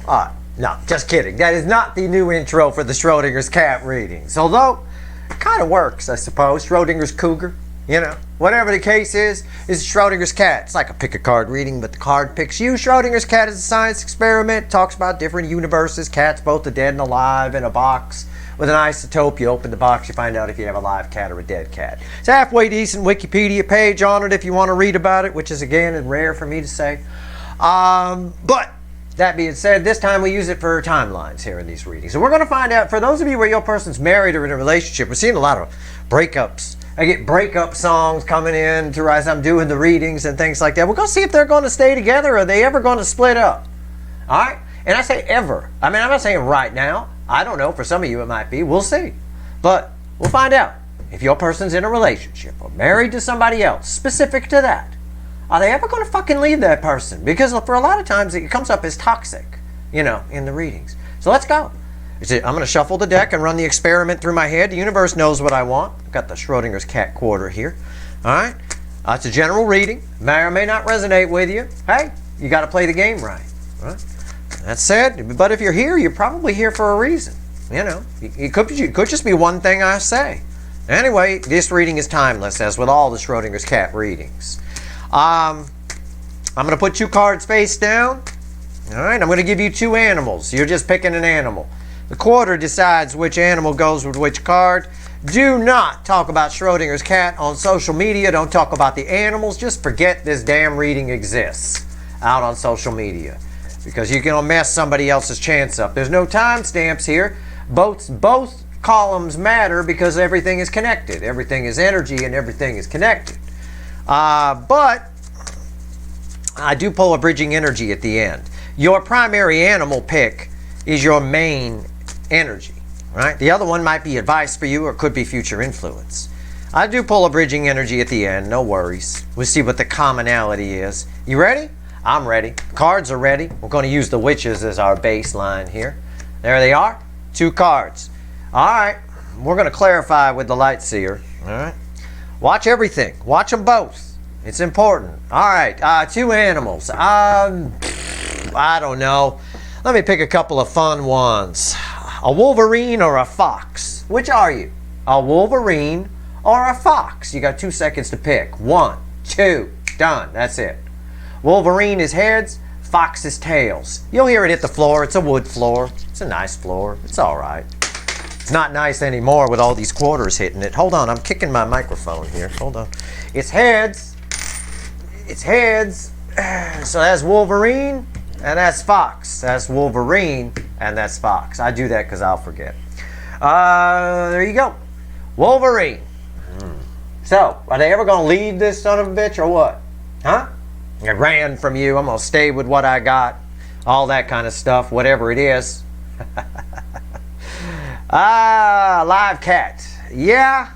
No, just kidding. That is not the new intro for the Schrodinger's cat readings. Although, it kind of works, I suppose. Schrodinger's cougar, you know. Whatever the case is Schrodinger's cat. It's like a pick a card reading, but the card picks you. Schrodinger's cat is a science experiment. Talks about different universes. Cats, both the dead and alive, in a box. With an isotope, you open the box, you find out if you have a live cat or a dead cat. It's a halfway decent Wikipedia page on it if you want to read about it, which is, again, rare for me to say. But that being said, this time we use it for timelines here in these readings. So we're going to find out, for those of you where your person's married or in a relationship, we're seeing a lot of breakups. I get breakup songs coming in as I'm doing the readings and things like that. We're going to see if they're going to stay together or are they ever going to split up. All right? And I say ever. I mean, I'm not saying right now. I don't know. For some of you it might be. We'll see. But we'll find out. If your person's in a relationship or married to somebody else, specific to that, are they ever going to fucking leave that person? Because for a lot of times it comes up as toxic, you know, in the readings. So let's go. I'm going to shuffle the deck and run the experiment through my head. The universe knows what I want. I've got the Schrodinger's cat quarter here. All right? It's a general reading. May or may not resonate with you. Hey, you got to play the game right. All right? That said, but if you're here, you're probably here for a reason. You know, it could just be one thing I say. Anyway, this reading is timeless, as with all the Schrodinger's cat readings. I'm going to put 2 cards face down. All right, I'm going to give you 2 animals. You're just picking an animal. The quarter decides which animal goes with which card. Do not talk about Schrodinger's cat on social media. Don't talk about the animals. Just forget this damn reading exists out on social media, because you're going to mess somebody else's chance up. There's no timestamps here. Both columns matter because everything is connected. Everything is energy and everything is connected. But I do pull a bridging energy at the end. Your primary animal pick is your main energy, right? The other one might be advice for you or could be future influence. I do pull a bridging energy at the end, no worries. We'll see what the commonality is. You ready? I'm ready. Cards are ready. We're going to use the witches as our baseline here. There they are. 2 cards. All right. We're going to clarify with the light seer. All right. Watch everything. Watch them both. It's important. All right. 2 animals. I don't know. Let me pick a couple of fun ones. A wolverine or a fox? Which are you? A wolverine or a fox? You got 2 seconds to pick. 1, 2, done. That's it. Wolverine is heads, fox is tails. You'll hear it hit the floor. It's a wood floor. It's a nice floor. It's all right. It's not nice anymore with all these quarters hitting it. Hold on, I'm kicking my microphone here. Hold on. It's heads. It's heads. So that's Wolverine and that's fox. That's Wolverine and that's fox. I do that because I'll forget. There you go. Wolverine. So, are they ever going to leave this son of a bitch or what? Huh? I ran from you. I'm going to stay with what I got. All that kind of stuff, whatever it is. Live cat. Yeah.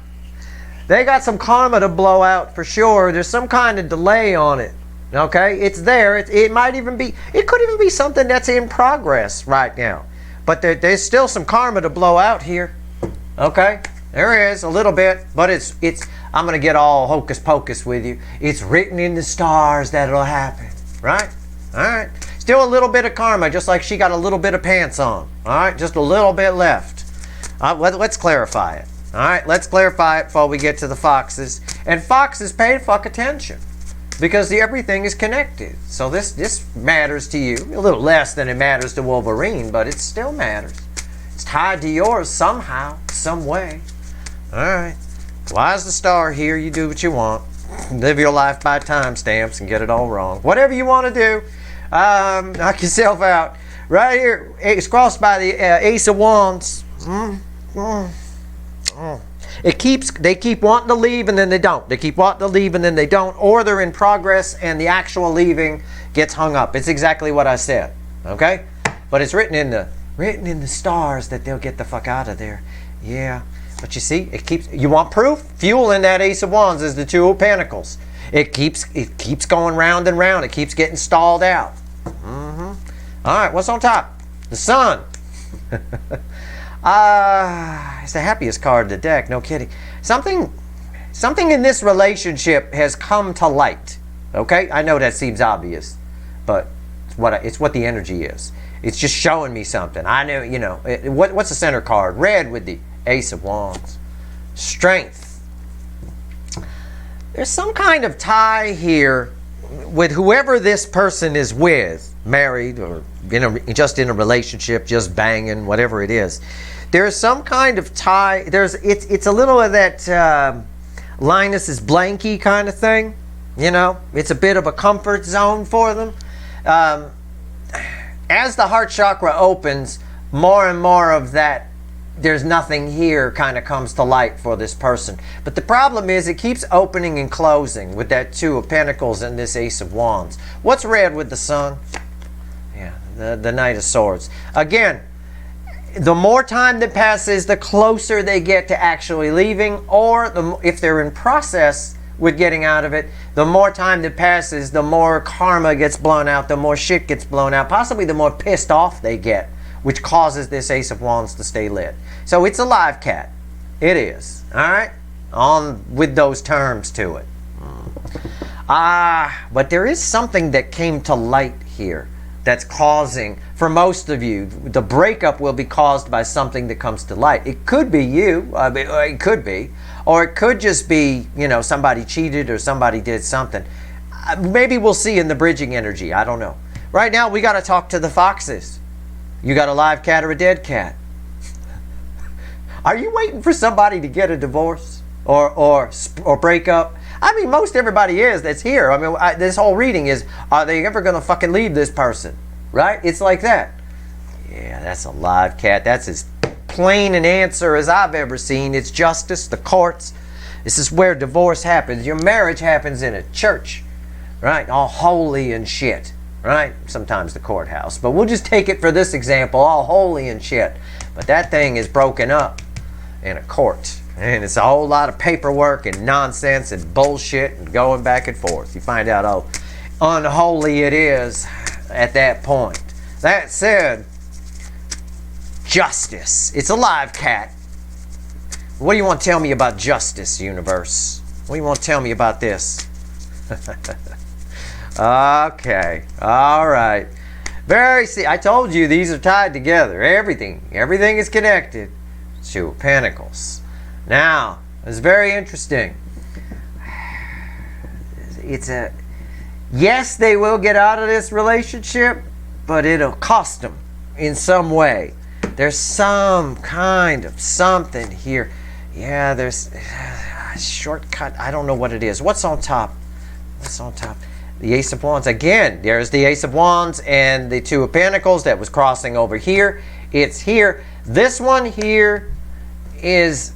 They got some karma to blow out for sure. There's some kind of delay on it. Okay? It's there. It might even be, it could even be something that's in progress right now. But there's still some karma to blow out here. Okay? There is a little bit, but it's I'm going to get all hocus pocus with you. It's written in the stars that it'll happen. Right? All right. Still a little bit of karma, just like she got a little bit of pants on. All right? Just a little bit left. Let's clarify it. All right? Let's clarify it before we get to the foxes. And foxes pay fuck attention because everything is connected. So this matters to you. A little less than it matters to Wolverine, but it still matters. It's tied to yours somehow, some way. All right. Why is the star here? You do what you want. Live your life by timestamps and get it all wrong. Whatever you want to do, knock yourself out. Right here, it's crossed by the Ace of Wands. They keep wanting to leave and then they don't. They keep wanting to leave and then they don't. Or they're in progress and the actual leaving gets hung up. It's exactly what I said. Okay? But it's written in the stars that they'll get the fuck out of there. Yeah. But you see, you want proof? Fuel in that Ace of Wands is the 2 of Pentacles. It keeps going round and round. It keeps getting stalled out. All right, what's on top? The Sun. It's the happiest card of the deck, no kidding. Something in this relationship has come to light. Okay? I know that seems obvious, but it's what the energy is. It's just showing me something. I know, you know, what's the center card? Red with the Ace of Wands. Strength. There's some kind of tie here with whoever this person is with, married or just in a relationship, just banging, whatever it is. There's some kind of tie. It's a little of that Linus is blanky kind of thing. You know, it's a bit of a comfort zone for them. As the heart chakra opens, more and more of that there's nothing here kind of comes to light for this person. But the problem is it keeps opening and closing with that Two of Pentacles and this Ace of Wands. What's red with the Sun? Yeah, the Knight of Swords. Again, the more time that passes, the closer they get to actually leaving, or if they're in process with getting out of it, the more time that passes, the more karma gets blown out, the more shit gets blown out, possibly the more pissed off they get, which causes this Ace of Wands to stay lit. So it's a live cat. It is. All right? On with those terms to it. But there is something that came to light here that's causing, for most of you, the breakup will be caused by something that comes to light. It could be you. It could be. Or it could just be, you know, somebody cheated or somebody did something. Maybe we'll see in the bridging energy. I don't know. Right now, we got to talk to the foxes. You got a live cat or a dead cat? Are you waiting for somebody to get a divorce or break up? I mean, most everybody is that's here. I mean, this whole reading is, are they ever going to fucking leave this person? Right? It's like that. Yeah, that's a live cat. That's as plain an answer as I've ever seen. It's justice, the courts. This is where divorce happens. Your marriage happens in a church, right? All holy and shit, right? Sometimes the courthouse. But we'll just take it for this example, all holy and shit. But that thing is broken up in a court. And it's a whole lot of paperwork and nonsense and bullshit and going back and forth. You find out how unholy it is at that point. That said, justice. It's a live cat. What do you want to tell me about justice, universe? What do you want to tell me about this? Okay. All right. I told you these are tied together. Everything is connected. Two of Pentacles. Now, it's very interesting. Yes, they will get out of this relationship, but it'll cost them in some way. There's some kind of something here. Yeah, there's a shortcut. I don't know what it is. What's on top? What's on top? The Ace of Wands. Again, there's the Ace of Wands and the Two of Pentacles that was crossing over here. It's here. This one here is,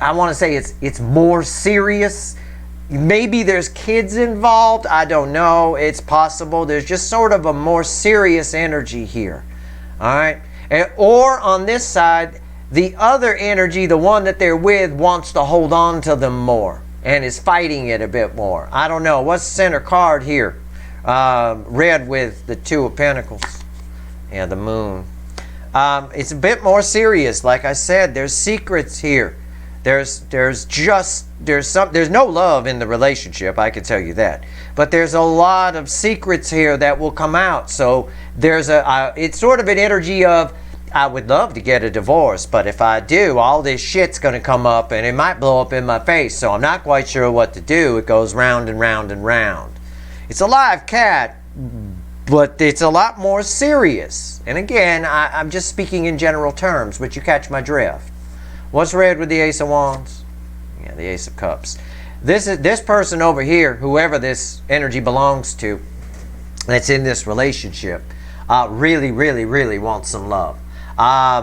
I want to say it's more serious. Maybe there's kids involved. I don't know. It's possible. There's just sort of a more serious energy here. All right? Or on this side, the other energy, the one that they're with, wants to hold on to them more and is fighting it a bit more. I don't know. What's the center card here? Red with the Two of Pentacles. Yeah, the Moon. It's a bit more serious. Like I said, there's secrets here. There's no love in the relationship, I can tell you that. But there's a lot of secrets here that will come out. So there's it's sort of an energy of, I would love to get a divorce, but if I do, all this shit's going to come up and it might blow up in my face. So I'm not quite sure what to do. It goes round and round and round. It's a live cat, but it's a lot more serious. And again, I'm just speaking in general terms, but you catch my drift. What's red with the Ace of Wands? Yeah, the Ace of Cups. This person over here, whoever this energy belongs to, that's in this relationship, really, really, really wants some love.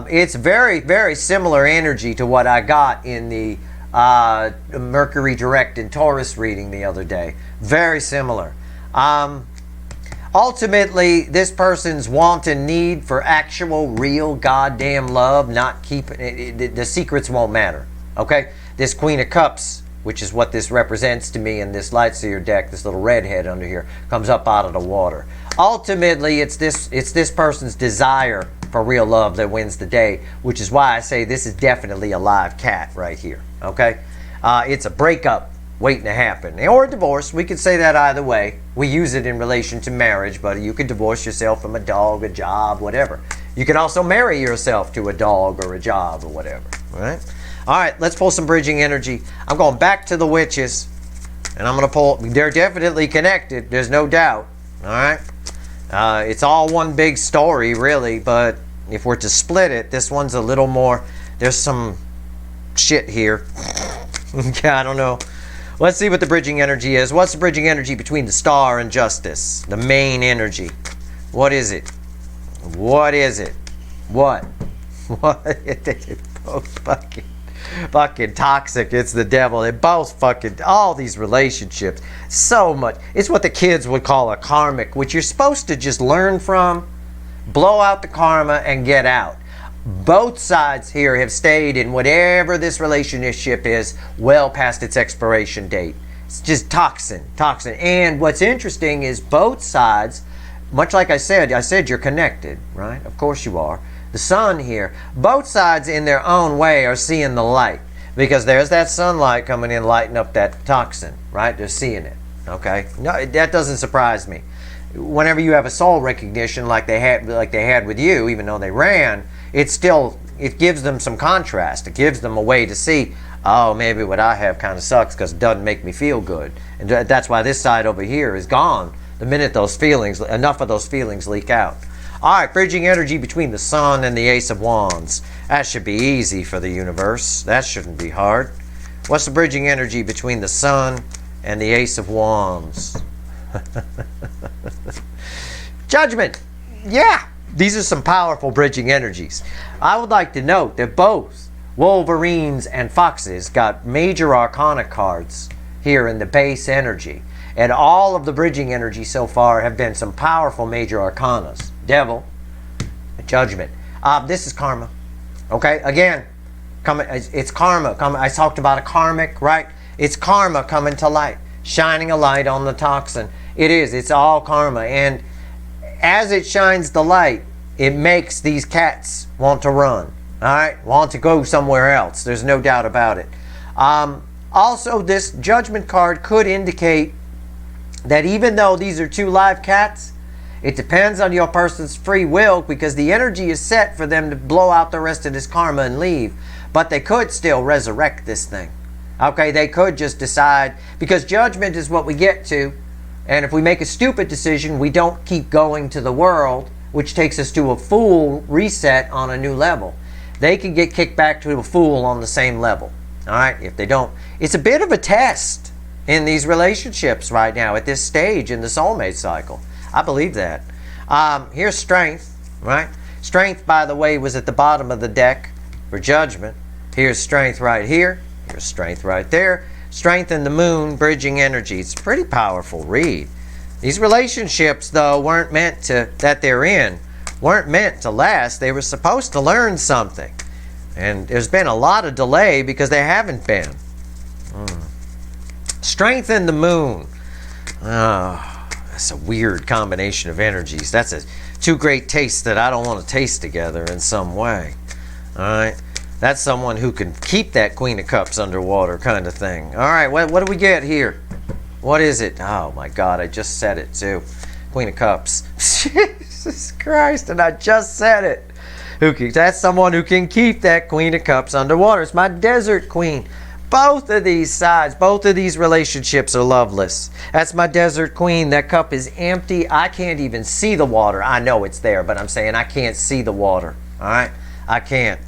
It's very, very similar energy to what I got in the Mercury direct in Taurus reading the other day. Very similar. Ultimately, this person's want and need for actual, real, goddamn love, not keeping it, the secrets won't matter. Okay? This Queen of Cups, which is what this represents to me in this Light Seer deck, this little redhead under here, comes up out of the water. Ultimately, it's this person's desire for real love that wins the day, which is why I say this is definitely a live cat right here. Okay? It's a breakup. waiting to happen. Or a divorce. We could say that either way. We use it in relation to marriage, but you could divorce yourself from a dog, a job, whatever. You can also marry yourself to a dog or a job or whatever. Right? All right, let's pull some bridging energy. I'm going back to the witches, and I'm going to pull. They're definitely connected. There's no doubt. All right? It's all one big story, really, but if we're to split it, this one's a little more. There's some shit here. Yeah, I don't know. Let's see what the bridging energy is. What's the bridging energy between the star and justice? The main energy. What is it? What is it? What? What? They're both fucking toxic. It's the devil. They're both fucking, all these relationships. So much. It's what the kids would call a karmic, which you're supposed to just learn from, blow out the karma, and get out. Both sides here have stayed in whatever this relationship is well past its expiration date. It's just toxin. And what's interesting is both sides, much like I said you're connected, right? Of course you are. The sun here, both sides in their own way are seeing the light, because there's that sunlight coming in, lighting up that toxin, right? They're seeing it, okay? No, that doesn't surprise me. Whenever you have a soul recognition like they had with you, even though they ran, it gives them some contrast. It gives them a way to see, oh, maybe what I have kind of sucks because it doesn't make me feel good. And that's why this side over here is gone the minute enough of those feelings leak out. All right, bridging energy between the sun and the Ace of Wands. That should be easy for the universe. That shouldn't be hard. What's the bridging energy between the sun and the Ace of Wands? Judgment. Yeah, these are some powerful bridging energies. I would like to note that both Wolverines and Foxes got major arcana cards here in the base energy. And all of the bridging energy so far have been some powerful major arcanas. Devil, Judgment. This is karma. Okay, again, it's karma. I talked about a karmic, right? It's karma coming to light, shining a light on the toxin. It's all karma. And as it shines the light, it makes these cats want to run, all right? Want to go somewhere else. There's no doubt about it. Also, this Judgment card could indicate that even though these are two live cats, it depends on your person's free will, because the energy is set for them to blow out the rest of this karma and leave. But they could still resurrect this thing. Okay, they could just decide, because judgment is what we get to. And if we make a stupid decision, we don't keep going to the world, which takes us to a full reset on a new level. They can get kicked back to a fool on the same level. All right, if they don't. It's a bit of a test in these relationships right now at this stage in the soulmate cycle. I believe that. Here's strength, right? Strength, by the way, was at the bottom of the deck for judgment. Here's strength right here. Here's strength right there. Strength in the moon, bridging energy. It's a pretty powerful read. These relationships, though, weren't meant to last. They were supposed to learn something. And there's been a lot of delay because they haven't been. Strength in the moon. That's a weird combination of energies. That's two great tastes that I don't want to taste together in some way. All right? That's someone who can keep that Queen of Cups underwater kind of thing. All right, what do we get here? What is it? Oh, my God, I just said it, too. Queen of Cups. Jesus Christ, and I just said it. That's someone who can keep that Queen of Cups underwater. It's my desert queen. Both of these sides, both of these relationships are loveless. That's my desert queen. That cup is empty. I can't even see the water. I know it's there, but I'm saying I can't see the water. All right? I can't.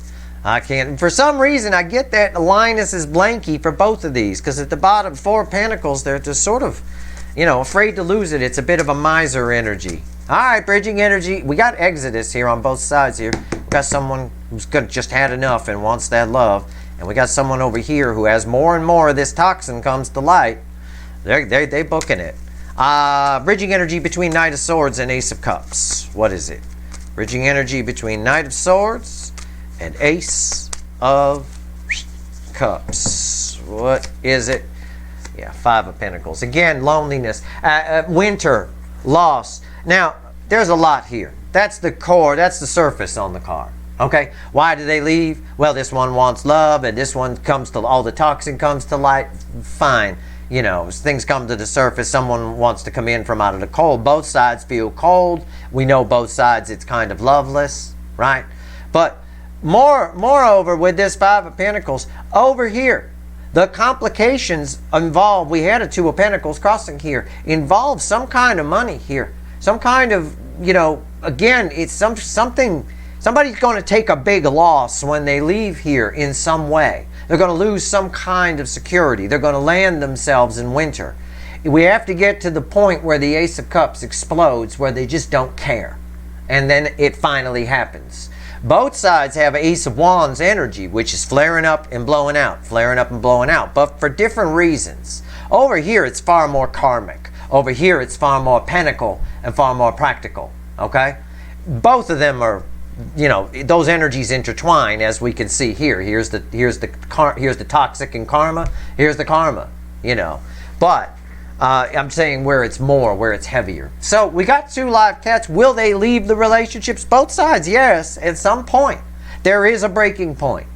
And for some reason, I get that Linus is blanky for both of these, because at the bottom, Four of Pentacles, they're just sort of, afraid to lose it. It's a bit of a miser energy. All right, bridging energy. We got Exodus here on both sides here. We got someone who's just had enough and wants that love. And we got someone over here who has more and more of this toxin comes to light. They're booking it. Bridging energy between Knight of Swords and Ace of Cups. What is it? Bridging energy between Knight of Swords and Ace of Cups. What is it? Yeah, Five of Pentacles. Again, loneliness. Winter. Loss. Now, there's a lot here. That's the core. That's the surface on the card. Okay, why do they leave? Well, this one wants love, and this one all the toxin comes to light. Fine. You know, as things come to the surface, someone wants to come in from out of the cold. Both sides feel cold. We know both sides, it's kind of loveless, right? But moreover, with this Five of Pentacles, over here, the complications involved, we had a Two of Pentacles crossing here, involve some kind of money here. Some kind of, you know, again, it's something, somebody's going to take a big loss when they leave here in some way. They're going to lose some kind of security. They're going to land themselves in winter. We have to get to the point where the Ace of Cups explodes, where they just don't care. And then it finally happens. Both sides have Ace of Wands energy, which is flaring up and blowing out, flaring up and blowing out, but for different reasons. Over here, it's far more karmic. Over here, it's far more pentacle and far more practical, okay? Both of them are, you know, those energies intertwine, as we can see here. Here's the toxic and karma. Here's the karma, you know. But I'm saying where it's more, where it's heavier. So we got two live cats. Will they leave the relationships? Both sides, yes. At some point, there is a breaking point,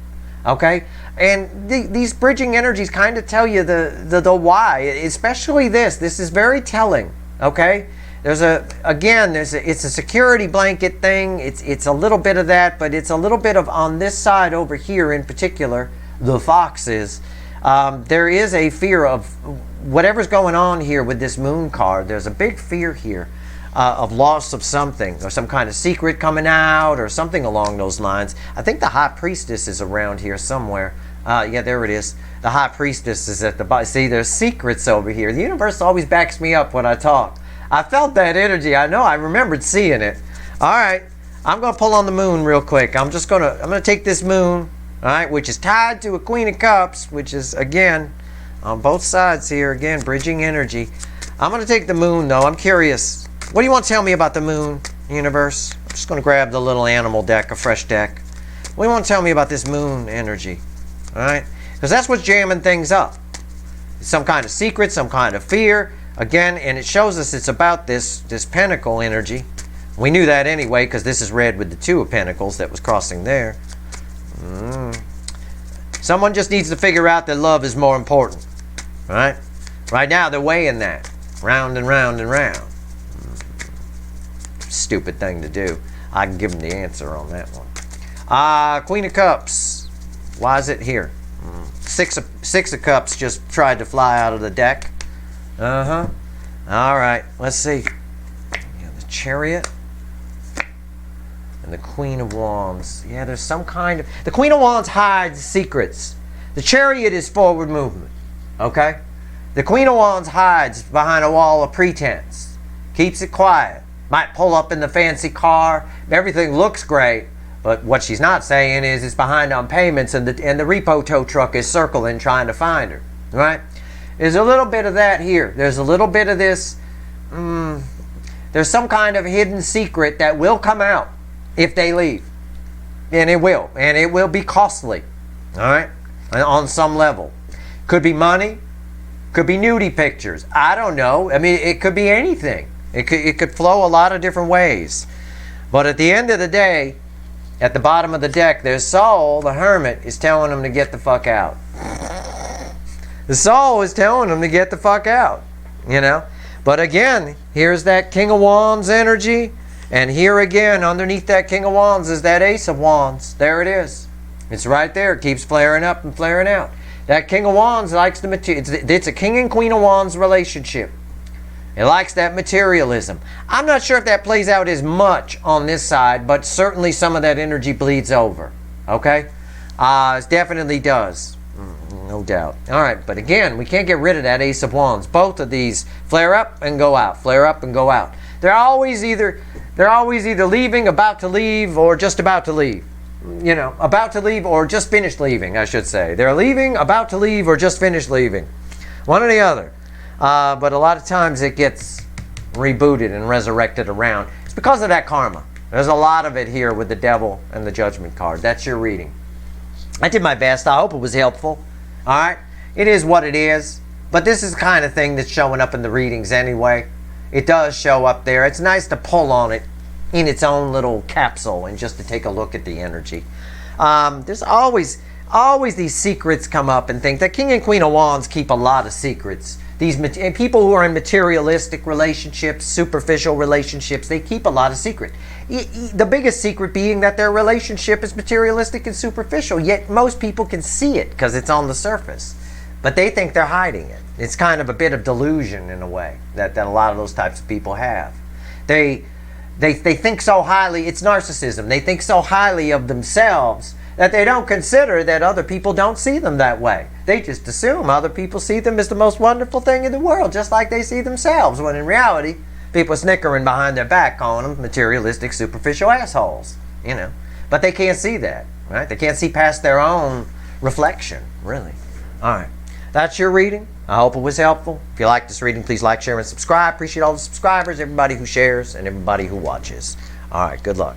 okay? And these bridging energies kind of tell you the why, especially this. This is very telling, okay? It's a security blanket thing. It's a little bit of that, but it's a little bit of, on this side over here in particular, the foxes, there is a fear of whatever's going on here with this moon card. There's a big fear here of loss of something, or some kind of secret coming out, or something along those lines. I think the High Priestess is around here somewhere. Yeah, there it is. The High Priestess is at the bottom. See, there's secrets over here. The universe always backs me up when I talk. I felt that energy. I know. I remembered seeing it. All right. I'm going to pull on the moon real quick. I'm going to take this moon, all right, which is tied to a Queen of Cups, which is, again, on both sides here, again, bridging energy. I'm going to take the moon, though. I'm curious. What do you want to tell me about the moon, universe? I'm just going to grab the little animal deck, a fresh deck. What do you want to tell me about this moon energy? All right? Because that's what's jamming things up. Some kind of secret, some kind of fear. Again, and it shows us it's about this pentacle energy. We knew that anyway, because this is red with the Two of Pentacles that was crossing there. Someone just needs to figure out that love is more important. All right? Right now, they're weighing that. Round and round and round. Stupid thing to do. I can give them the answer on that one. Queen of Cups. Why is it here? Six of Cups just tried to fly out of the deck. All right, let's see. Yeah, the Chariot and the Queen of Wands. Yeah, there's some kind of... The Queen of Wands hides secrets. The Chariot is forward movement, okay? The Queen of Wands hides behind a wall of pretense. Keeps it quiet. Might pull up in the fancy car. Everything looks great. But what she's not saying is it's behind on payments, and the repo tow truck is circling trying to find her, right? There's a little bit of that here. There's a little bit of this, there's some kind of hidden secret that will come out if they leave. And it will. And it will be costly, all right, on some level. Could be money. Could be nudie pictures. I don't know. I mean, it could be anything. It could flow a lot of different ways. But at the end of the day, at the bottom of the deck, their soul, the Hermit, is telling them to get the fuck out. The soul is telling them to get the fuck out, you know. But again, here's that King of Wands energy. And here again, underneath that King of Wands is that Ace of Wands. There it is. It's right there. It keeps flaring up and flaring out. That King of Wands likes the material. It's a King and Queen of Wands relationship. It likes that materialism. I'm not sure if that plays out as much on this side, but certainly some of that energy bleeds over. Okay? It definitely does. No doubt. All right, but again, we can't get rid of that Ace of Wands. Both of these flare up and go out, flare up and go out. They're always either leaving, about to leave, or just about to leave. You know, about to leave or just finished leaving, I should say. They're leaving, about to leave, or just finished leaving. One or the other. But a lot of times it gets rebooted and resurrected around. It's because of that karma. There's a lot of it here with the Devil and the Judgment card. That's your reading. I did my best. I hope it was helpful. All right? It is what it is. But this is the kind of thing that's showing up in the readings anyway. It does show up there. It's nice to pull on it in its own little capsule and just to take a look at the energy. There's always always these secrets come up and think that King and Queen of Wands keep a lot of secrets. These people who are in materialistic relationships, superficial relationships, they keep a lot of secret. The biggest secret being that their relationship is materialistic and superficial, yet most people can see it because it's on the surface. But they think they're hiding it. It's kind of a bit of delusion in a way that a lot of those types of people have. They think so highly, it's narcissism. They think so highly of themselves that they don't consider that other people don't see them that way. They just assume other people see them as the most wonderful thing in the world, just like they see themselves, when in reality, people are snickering behind their back calling them materialistic, superficial assholes, you know. But they can't see that, right? They can't see past their own reflection, really. All right. That's your reading. I hope it was helpful. If you like this reading, please like, share, and subscribe. Appreciate all the subscribers, everybody who shares, and everybody who watches. All right, good luck.